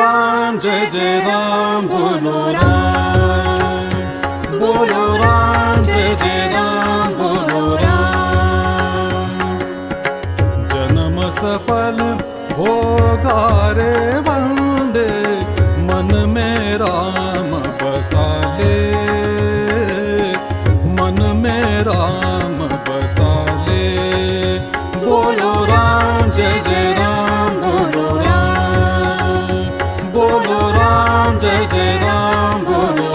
राम जय जय राम बोलो राम, बोलो राम जय जय राम बोलो राम। जन्म सफल होगा रे वंदे, मन में राम बसाले, मन में राम बसाले। बोलो राम जय जय राम बोलो राम, बोलो राम जय जय राम बोलो